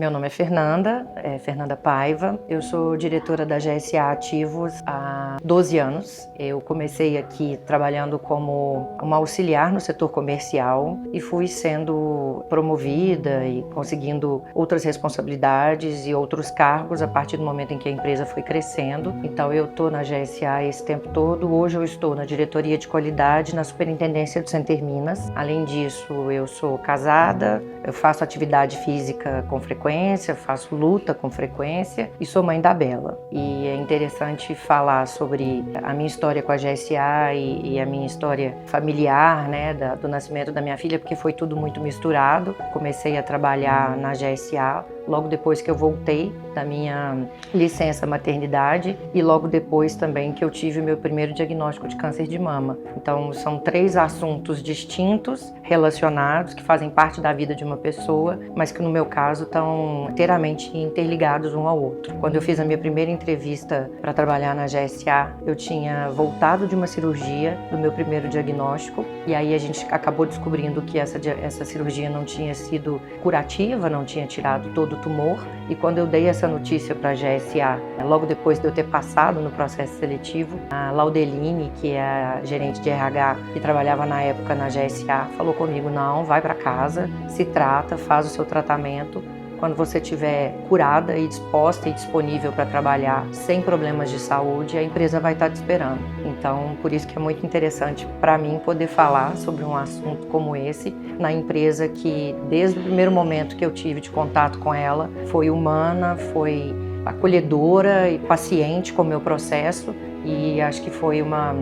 Meu nome é Fernanda Paiva. Eu sou diretora da GSA Ativos há 12 anos. Eu comecei aqui trabalhando como uma auxiliar no setor comercial e fui sendo promovida e conseguindo outras responsabilidades e outros cargos a partir do momento em que a empresa foi crescendo. Então eu estou na GSA esse tempo todo. Hoje eu estou na diretoria de qualidade na Superintendência do Center Minas. Além disso, eu sou casada, eu faço atividade física com frequência, faço luta com frequência e sou mãe da Bela. E é interessante falar sobre a minha história com a GSA e a minha história familiar, né, do nascimento da minha filha, porque foi tudo muito misturado. Comecei a trabalhar na GSA logo depois que eu voltei da minha licença maternidade e logo depois também que eu tive meu primeiro diagnóstico de câncer de mama. Então são 3 assuntos distintos, relacionados, que fazem parte da vida de uma pessoa, mas que no meu caso estão inteiramente interligados um ao outro. Quando eu fiz a minha primeira entrevista para trabalhar na GSA, eu tinha voltado de uma cirurgia do meu primeiro diagnóstico e aí a gente acabou descobrindo que essa cirurgia não tinha sido curativa, não tinha tirado todo o tumor. E quando eu dei essa notícia para a GSA, logo depois de eu ter passado no processo seletivo, a Laudeline, que é a gerente de RH que trabalhava na época na GSA, falou comigo: não, vai para casa, se trata, faz o seu tratamento. Quando você estiver curada e disposta e disponível para trabalhar sem problemas de saúde, a empresa vai estar te esperando. Então, por isso que é muito interessante para mim poder falar sobre um assunto como esse na empresa que, desde o primeiro momento que eu tive de contato com ela, foi humana, foi acolhedora e paciente com o meu processo e acho que foi uma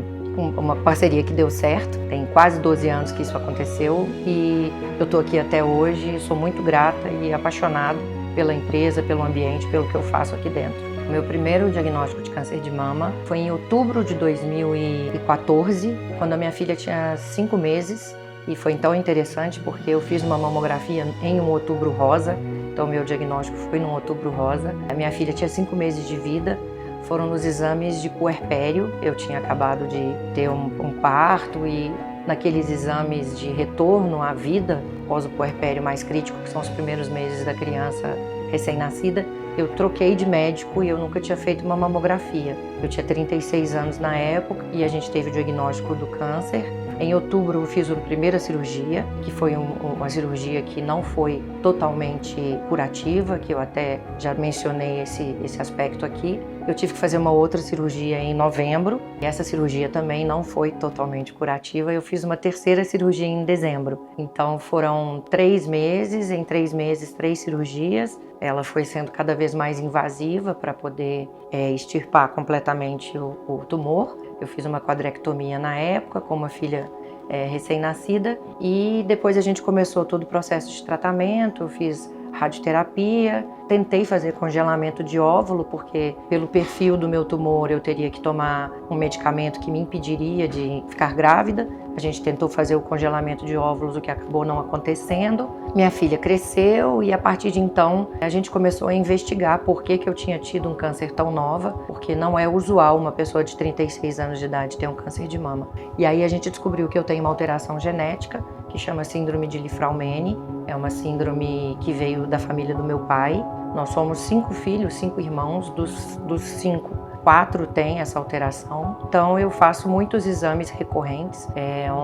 parceria que deu certo. Tem quase 12 anos que isso aconteceu e eu estou aqui até hoje, sou muito grata e apaixonada pela empresa, pelo ambiente, pelo que eu faço aqui dentro. Meu primeiro diagnóstico de câncer de mama foi em outubro de 2014, quando a minha filha tinha 5 meses. E foi tão interessante porque eu fiz uma mamografia em um outubro rosa, então meu diagnóstico foi num outubro rosa. A minha filha tinha 5 meses de vida. Foram nos exames de puerpério, eu tinha acabado de ter um parto e naqueles exames de retorno à vida, após o puerpério mais crítico, que são os primeiros meses da criança recém-nascida, eu troquei de médico e eu nunca tinha feito uma mamografia. Eu tinha 36 anos na época e a gente teve o diagnóstico do câncer. Em outubro eu fiz a primeira cirurgia, que foi uma cirurgia que não foi totalmente curativa, que eu até já mencionei esse aspecto aqui. Eu tive que fazer uma outra cirurgia em novembro, e essa cirurgia também não foi totalmente curativa. Eu fiz uma terceira cirurgia em dezembro. Então foram 3 meses, em 3 meses, 3 cirurgias. Ela foi sendo cada vez mais invasiva para poder extirpar completamente o tumor. Eu fiz uma quadrectomia na época com uma filha recém-nascida e depois a gente começou todo o processo de tratamento. Eu fiz radioterapia, tentei fazer congelamento de óvulo porque pelo perfil do meu tumor eu teria que tomar um medicamento que me impediria de ficar grávida. A gente tentou fazer o congelamento de óvulos, o que acabou não acontecendo. Minha filha cresceu e a partir de então a gente começou a investigar por que eu tinha tido um câncer tão nova, porque não é usual uma pessoa de 36 anos de idade ter um câncer de mama. E aí a gente descobriu que eu tenho uma alteração genética que chama síndrome de Li-Fraumeni. É uma síndrome que veio da família do meu pai. Nós somos 5 filhos, 5 irmãos, dos 5, 4 têm essa alteração. Então eu faço muitos exames recorrentes,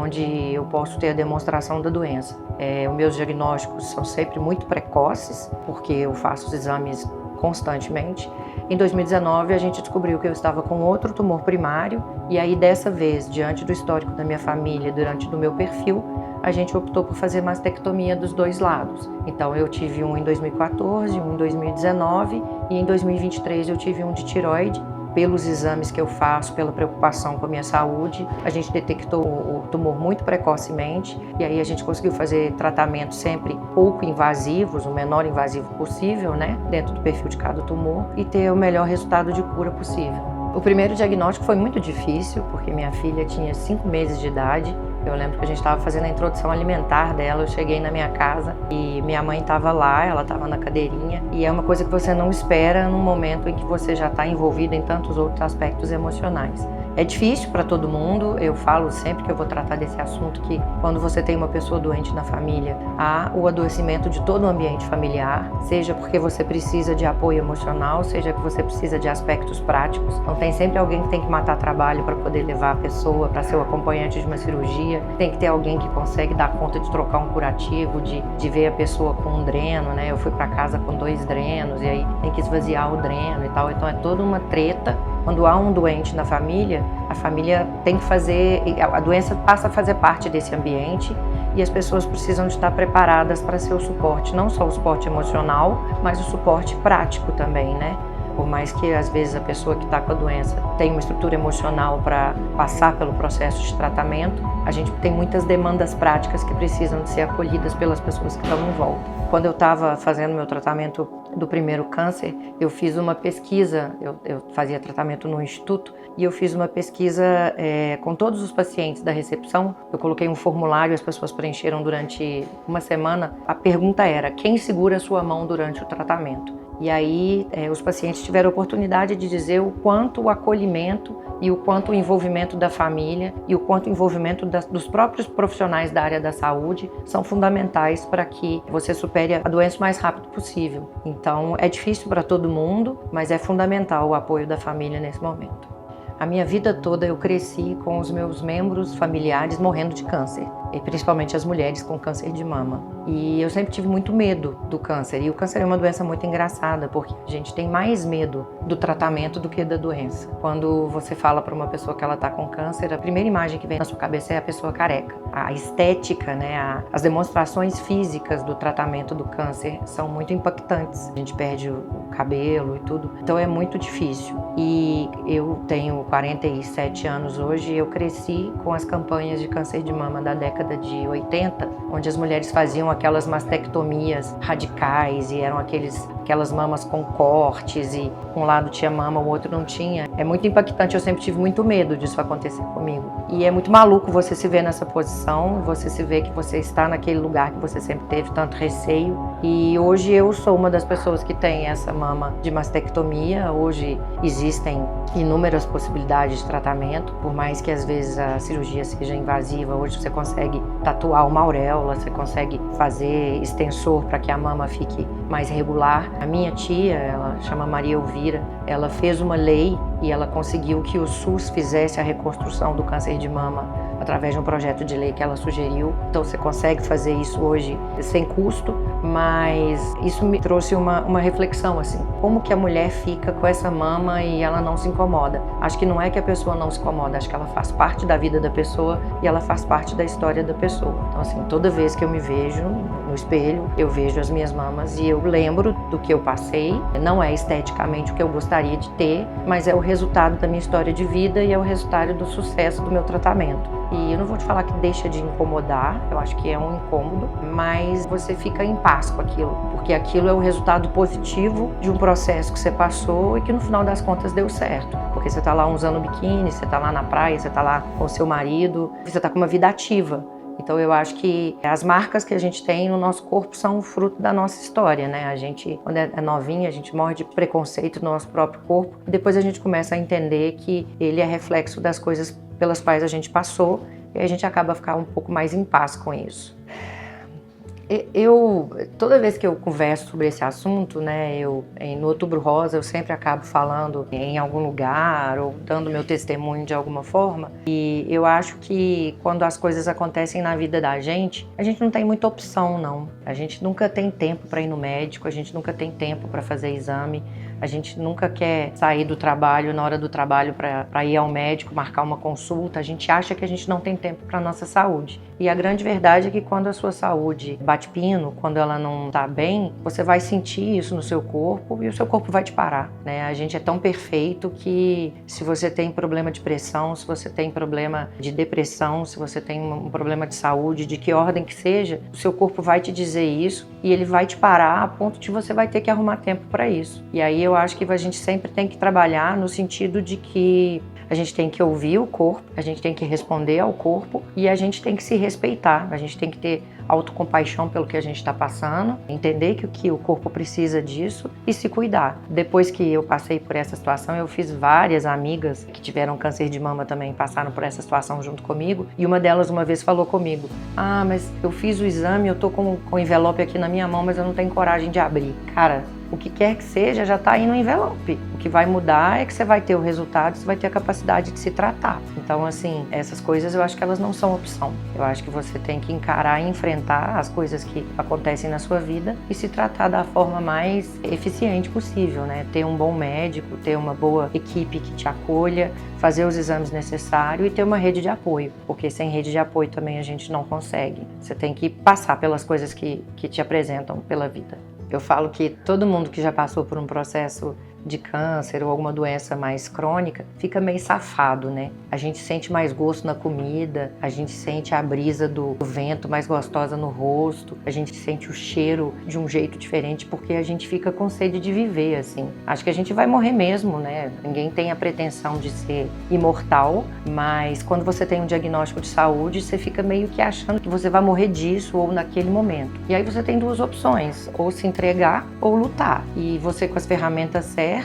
onde eu posso ter a demonstração da doença. Os meus diagnósticos são sempre muito precoces, porque eu faço os exames constantemente. Em 2019 a gente descobriu que eu estava com outro tumor primário e aí dessa vez, diante do histórico da minha família, diante do meu perfil, a gente optou por fazer mastectomia dos 2 lados. Então eu tive um em 2014, um em 2019 e em 2023 eu tive um de tireoide. Pelos exames que eu faço, pela preocupação com a minha saúde, a gente detectou o tumor muito precocemente e aí a gente conseguiu fazer tratamentos sempre pouco invasivos, o menor invasivo possível, né, dentro do perfil de cada tumor e ter o melhor resultado de cura possível. O primeiro diagnóstico foi muito difícil, porque minha filha tinha 5 meses de idade. Eu lembro que a gente estava fazendo a introdução alimentar dela, eu cheguei na minha casa e minha mãe estava lá, ela estava na cadeirinha. E é uma coisa que você não espera num momento em que você já está envolvido em tantos outros aspectos emocionais. É difícil para todo mundo, eu falo sempre que eu vou tratar desse assunto, que quando você tem uma pessoa doente na família, há o adoecimento de todo o ambiente familiar, seja porque você precisa de apoio emocional, seja que você precisa de aspectos práticos. Então tem sempre alguém que tem que matar trabalho para poder levar a pessoa para ser o acompanhante de uma cirurgia, tem que ter alguém que consegue dar conta de trocar um curativo, de ver a pessoa com um dreno, né? Eu fui para casa com 2 drenos e aí tem que esvaziar o dreno e tal, então é toda uma treta. Quando há um doente na família, a família tem que fazer, a doença passa a fazer parte desse ambiente e as pessoas precisam de estar preparadas para ser o suporte, não só o suporte emocional, mas o suporte prático também, né? Por mais que às vezes a pessoa que está com a doença tenha uma estrutura emocional para passar pelo processo de tratamento, a gente tem muitas demandas práticas que precisam de ser acolhidas pelas pessoas que estão em volta. Quando eu estava fazendo meu tratamento do primeiro câncer, eu fiz uma pesquisa, eu fazia tratamento no instituto, e eu fiz uma pesquisa com todos os pacientes da recepção. Eu coloquei um formulário, as pessoas preencheram durante uma semana. A pergunta era: quem segura a sua mão durante o tratamento? E aí os pacientes tiveram a oportunidade de dizer o quanto o acolhimento e o quanto o envolvimento da família e o quanto o envolvimento dos próprios profissionais da área da saúde são fundamentais para que você supere a doença o mais rápido possível. Então é difícil para todo mundo, mas é fundamental o apoio da família nesse momento. A minha vida toda eu cresci com os meus membros familiares morrendo de câncer, e principalmente as mulheres com câncer de mama. E eu sempre tive muito medo do câncer, e o câncer é uma doença muito engraçada, porque a gente tem mais medo do tratamento do que da doença. Quando você fala para uma pessoa que ela está com câncer, a primeira imagem que vem na sua cabeça é a pessoa careca. A estética, né, as demonstrações físicas do tratamento do câncer são muito impactantes. A gente perde o cabelo e tudo, então é muito difícil. E eu tenho 47 anos hoje, eu cresci com as campanhas de câncer de mama da década de 80, onde as mulheres faziam aquelas mastectomias radicais e eram aquelas mamas com cortes e um lado tinha mama, o outro não tinha. É muito impactante, eu sempre tive muito medo disso acontecer comigo. E é muito maluco você se ver nessa posição, você se ver que você está naquele lugar que você sempre teve tanto receio. E hoje eu sou uma das pessoas que tem essa mama de mastectomia. Hoje existem inúmeras possibilidades de tratamento, por mais que às vezes a cirurgia seja invasiva, hoje você consegue tatuar uma auréola, você consegue fazer extensor para que a mama fique mais regular. A minha tia, ela chama Maria Elvira, ela fez uma lei e ela conseguiu que o SUS fizesse a reconstrução do câncer de mama através de um projeto de lei que ela sugeriu. Então você consegue fazer isso hoje sem custo, mas isso me trouxe uma reflexão, assim, como que a mulher fica com essa mama e ela não se incomoda? Acho que não é que a pessoa não se incomoda, acho que ela faz parte da vida da pessoa e ela faz parte da história da pessoa. Então assim, toda vez que eu me vejo no espelho, eu vejo as minhas mamas e eu lembro do que eu passei. Não é esteticamente o que eu gostaria de ter, mas é o resultado da minha história de vida e é o resultado do sucesso do meu tratamento. E eu não vou te falar que deixa de incomodar, eu acho que é um incômodo, mas você fica em paz com aquilo, porque aquilo é o resultado positivo de um processo que você passou e que no final das contas deu certo. Porque você está lá usando biquíni, você está lá na praia, você está lá com o seu marido, você está com uma vida ativa. Então eu acho que as marcas que a gente tem no nosso corpo são o fruto da nossa história, né? A gente, quando é novinha, a gente morre de preconceito no nosso próprio corpo e depois a gente começa a entender que ele é reflexo das coisas pelas quais a gente passou e a gente acaba ficando um pouco mais em paz com isso. Toda vez que eu converso sobre esse assunto, né, no Outubro Rosa, eu sempre acabo falando em algum lugar ou dando meu testemunho de alguma forma. E eu acho que quando as coisas acontecem na vida da gente, a gente não tem muita opção, não. A gente nunca tem tempo para ir no médico, a gente nunca tem tempo para fazer exame. A gente nunca quer sair do trabalho, na hora do trabalho, para ir ao médico, marcar uma consulta. A gente acha que a gente não tem tempo para a nossa saúde. E a grande verdade é que quando a sua saúde bate pino, quando ela não está bem, você vai sentir isso no seu corpo e o seu corpo vai te parar, né? A gente é tão perfeito que se você tem problema de pressão, se você tem problema de depressão, se você tem um problema de saúde, de que ordem que seja, o seu corpo vai te dizer isso e ele vai te parar a ponto de você vai ter que arrumar tempo para isso. E aí eu acho que a gente sempre tem que trabalhar no sentido de que a gente tem que ouvir o corpo, a gente tem que responder ao corpo e a gente tem que se respeitar, a gente tem que ter autocompaixão pelo que a gente está passando, entender que o corpo precisa disso e se cuidar. Depois que eu passei por essa situação, eu fiz várias amigas que tiveram câncer de mama também, passaram por essa situação junto comigo, e uma delas uma vez falou comigo: ah, mas eu fiz o exame, eu tô com o envelope aqui na minha mão, mas eu não tenho coragem de abrir. Cara, o que quer que seja já está aí no envelope. O que vai mudar é que você vai ter o resultado, você vai ter a capacidade de se tratar. Então, assim, essas coisas eu acho que elas não são opção. Eu acho que você tem que encarar e enfrentar as coisas que acontecem na sua vida e se tratar da forma mais eficiente possível, né? Ter um bom médico, ter uma boa equipe que te acolha, fazer os exames necessários e ter uma rede de apoio, porque sem rede de apoio também a gente não consegue. Você tem que passar pelas coisas que te apresentam pela vida. Eu falo que todo mundo que já passou por um processo de câncer ou alguma doença mais crônica fica meio safado, né? A gente sente mais gosto na comida, a gente sente a brisa do vento mais gostosa no rosto, a gente sente o cheiro de um jeito diferente porque a gente fica com sede de viver, assim. Acho que a gente vai morrer mesmo, né? Ninguém tem a pretensão de ser imortal, mas quando você tem um diagnóstico de saúde, você fica meio que achando que você vai morrer disso ou naquele momento. E aí você tem duas opções, ou se entregar ou lutar. E você com as ferramentas certas,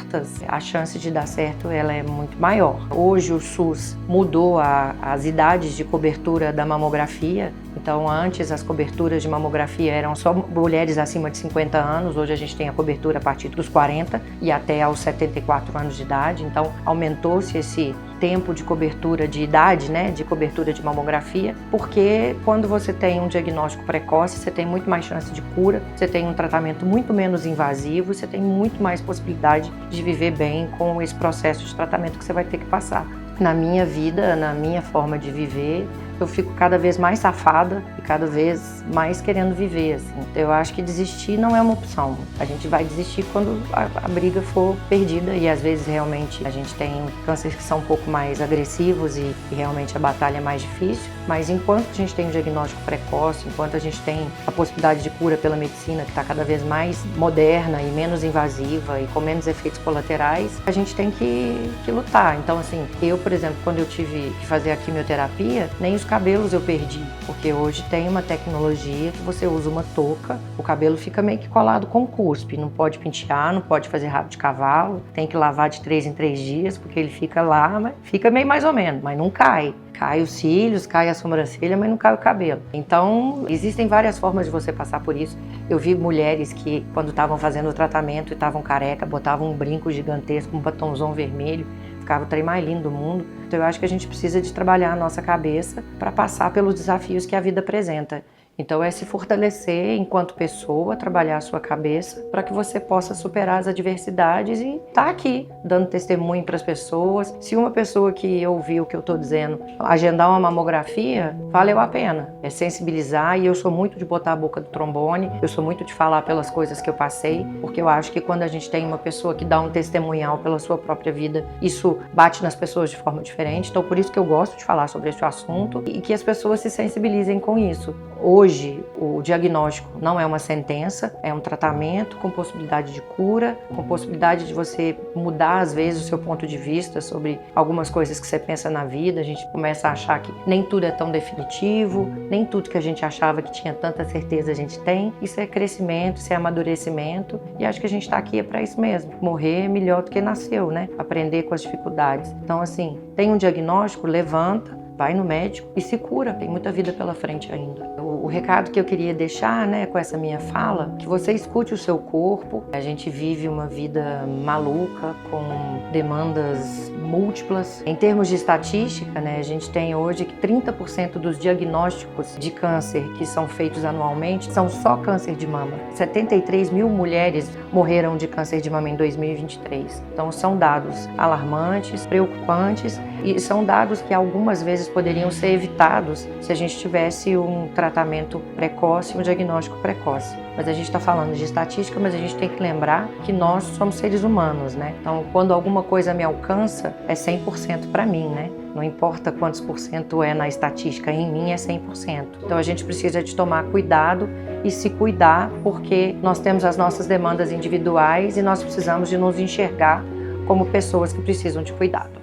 a chance de dar certo ela é muito maior. Hoje o SUS mudou as idades de cobertura da mamografia. Então antes as coberturas de mamografia eram só mulheres acima de 50 anos, hoje a gente tem a cobertura a partir dos 40 e até aos 74 anos de idade. Então aumentou-se esse tempo de cobertura de idade, né, de cobertura de mamografia, porque quando você tem um diagnóstico precoce, você tem muito mais chance de cura, você tem um tratamento muito menos invasivo, você tem muito mais possibilidade de viver bem com esse processo de tratamento que você vai ter que passar. Na minha vida, na minha forma de viver, eu fico cada vez mais safada e cada vez mais querendo viver, assim. Eu acho que desistir não é uma opção. A gente vai desistir quando a briga for perdida e às vezes realmente a gente tem cânceres que são um pouco mais agressivos e realmente a batalha é mais difícil, mas enquanto a gente tem um diagnóstico precoce, enquanto a gente tem a possibilidade de cura pela medicina que está cada vez mais moderna e menos invasiva e com menos efeitos colaterais, a gente tem que lutar. Então, assim, eu, por exemplo, quando eu tive que fazer a quimioterapia, nem os cabelos eu perdi, porque hoje tem uma tecnologia que você usa uma touca, o cabelo fica meio que colado com cuspe, não pode pentear, não pode fazer rabo de cavalo, tem que lavar de 3 em 3 dias, porque ele fica lá, mas fica meio mais ou menos, mas não cai. Cai os cílios, cai a sobrancelha, mas não cai o cabelo. Então, existem várias formas de você passar por isso. Eu vi mulheres que, quando estavam fazendo o tratamento e estavam careca, botavam um brinco gigantesco, um batonzão vermelho, ficava o trem mais lindo do mundo. Então eu acho que a gente precisa de trabalhar a nossa cabeça para passar pelos desafios que a vida apresenta. Então é se fortalecer enquanto pessoa, trabalhar a sua cabeça para que você possa superar as adversidades e estar aqui, dando testemunho para as pessoas. Se uma pessoa que ouviu o que eu estou dizendo agendar uma mamografia, valeu a pena. É sensibilizar, e eu sou muito de botar a boca do trombone, eu sou muito de falar pelas coisas que eu passei, porque eu acho que quando a gente tem uma pessoa que dá um testemunhal pela sua própria vida, isso bate nas pessoas de forma diferente. Então por isso que eu gosto de falar sobre esse assunto e que as pessoas se sensibilizem com isso. Hoje, o diagnóstico não é uma sentença, é um tratamento com possibilidade de cura, com possibilidade de você mudar, às vezes, o seu ponto de vista sobre algumas coisas que você pensa na vida. A gente começa a achar que nem tudo é tão definitivo, nem tudo que a gente achava que tinha tanta certeza a gente tem. Isso é crescimento, isso é amadurecimento, e acho que a gente está aqui para isso mesmo. Morrer é melhor do que nasceu, né? Aprender com as dificuldades. Então, assim, tem um diagnóstico, levanta, vai no médico e se cura. Tem muita vida pela frente ainda. O recado que eu queria deixar, né, com essa minha fala, que você escute o seu corpo. A gente vive uma vida maluca, com demandas múltiplas. Em termos de estatística, né, a gente tem hoje que 30% dos diagnósticos de câncer que são feitos anualmente são só câncer de mama. 73 mil mulheres morreram de câncer de mama em 2023. Então são dados alarmantes, preocupantes, e são dados que algumas vezes poderiam ser evitados se a gente tivesse um tratamento precoce, um diagnóstico precoce. Mas a gente está falando de estatística, mas a gente tem que lembrar que nós somos seres humanos, né? Então, quando alguma coisa me alcança, é 100% para mim, né? Não importa quantos por cento é na estatística, em mim é 100%. Então, a gente precisa de tomar cuidado e se cuidar, porque nós temos as nossas demandas individuais e nós precisamos de nos enxergar como pessoas que precisam de cuidado.